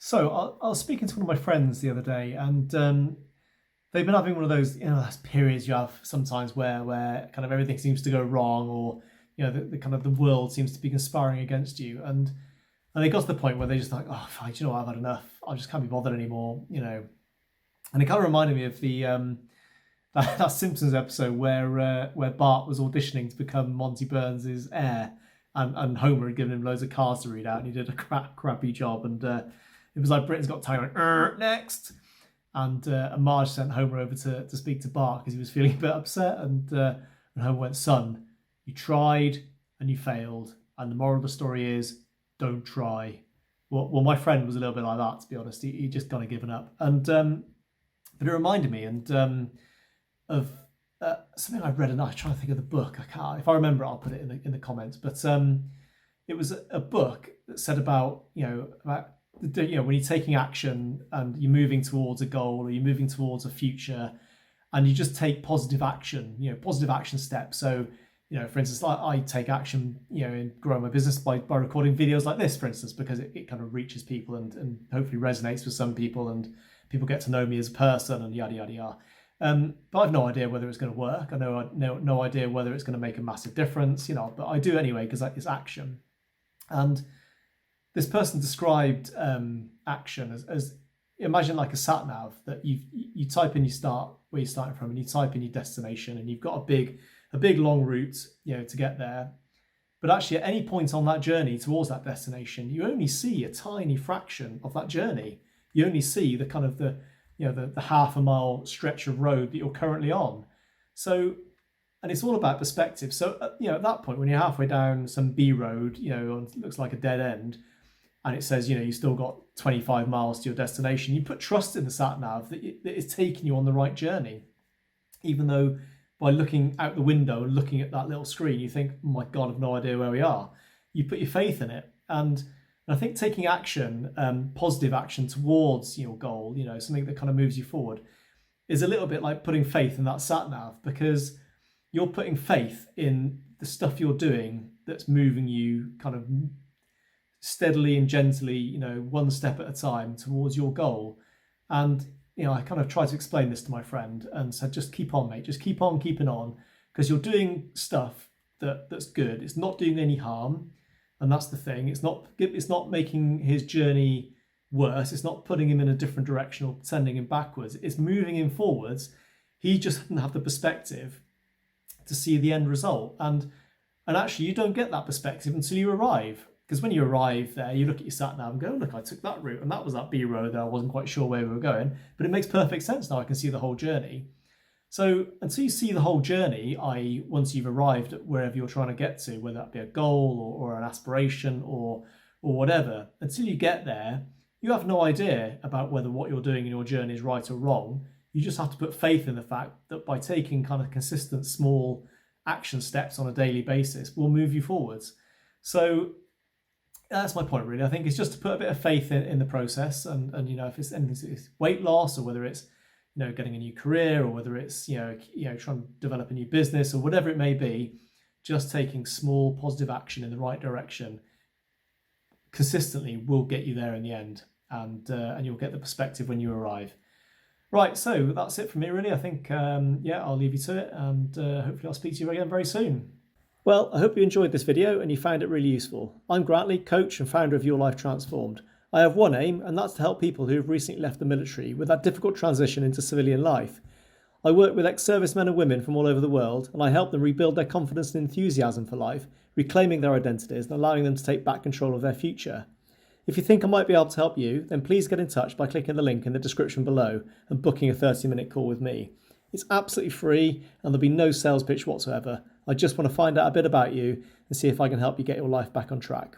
So I was speaking to one of my friends the other day, and they've been having one of those, those periods you have sometimes where kind of everything seems to go wrong, or the kind of the world seems to be conspiring against you, and they got to the point where they just like, oh, fine, do you know what, I've had enough. I just can't be bothered anymore. And it kind of reminded me of the that Simpsons episode where Bart was auditioning to become Monty Burns' heir, and Homer had given him loads of cards to read out, and he did a crappy job, and it was like Britain's Got Talent, next. And Marge sent Homer over to speak to Bart because he was feeling a bit upset. And Homer went, son, you tried and you failed. And the moral of the story is, don't try. Well, my friend was a little bit like that, to be honest. He just kind of given up. But it reminded me of something I read, and I was trying to think of the book. I can't. If I remember it, I'll put it in the comments. But it was a book that said about when you're taking action and you're moving towards a goal, or you're moving towards a future, and you just take positive action, positive action steps. So, for instance, I take action, in growing my business by recording videos like this, for instance, because it kind of reaches people and hopefully resonates with some people, and people get to know me as a person, and yada, yada, yada. But I've no idea whether it's going to work. I know no idea whether it's going to make a massive difference, but I do anyway because it's action. And this person described action as imagine like a sat nav that you type in where you're starting from, and you type in your destination, and you've got a big long route to get there. But actually, at any point on that journey towards that destination, you only see a tiny fraction of that journey. You only see the kind of the half a mile stretch of road that you're currently on. So, and it's all about perspective. So at that point, when you're halfway down some B road, it looks like a dead end, and it says, you still got 25 miles to your destination, you put trust in the sat nav that it's taking you on the right journey. Even though by looking out the window and looking at that little screen, you think, oh my God, I've no idea where we are. You put your faith in it. And I think taking action, positive action towards your goal, something that kind of moves you forward, is a little bit like putting faith in that sat nav, because you're putting faith in the stuff you're doing that's moving you kind of steadily and gently, one step at a time towards your goal. And, I kind of tried to explain this to my friend and said, just keep on, mate, just keep on keeping on, because you're doing stuff that's good. It's not doing any harm. And that's the thing. It's not making his journey worse. It's not putting him in a different direction or sending him backwards. It's moving him forwards. He just doesn't have the perspective to see the end result. And actually, you don't get that perspective until you arrive. Because when you arrive there, you look at your sat nav and go, look, I took that route, and that was that B road that I wasn't quite sure where we were going. But it makes perfect sense now. I can see the whole journey. So until you see the whole journey, i.e. once you've arrived at wherever you're trying to get to, whether that be a goal or an aspiration or whatever, until you get there, you have no idea about whether what you're doing in your journey is right or wrong. You just have to put faith in the fact that by taking kind of consistent small action steps on a daily basis will move you forwards. So that's my point, really. I think it's just to put a bit of faith in the process, and if it's anything, it's weight loss, or whether it's getting a new career, or whether it's trying to develop a new business, or whatever it may be, just taking small positive action in the right direction consistently will get you there in the end, and you'll get the perspective when you arrive. Right, so that's it from me, really. I think I'll leave you to it, and hopefully I'll speak to you again very soon. Well, I hope you enjoyed this video and you found it really useful. I'm Grantley, coach and founder of Your Life Transformed. I have one aim, and that's to help people who have recently left the military with that difficult transition into civilian life. I work with ex-servicemen and women from all over the world, and I help them rebuild their confidence and enthusiasm for life, reclaiming their identities and allowing them to take back control of their future. If you think I might be able to help you, then please get in touch by clicking the link in the description below and booking a 30-minute call with me. It's absolutely free, and there'll be no sales pitch whatsoever. I just want to find out a bit about you and see if I can help you get your life back on track.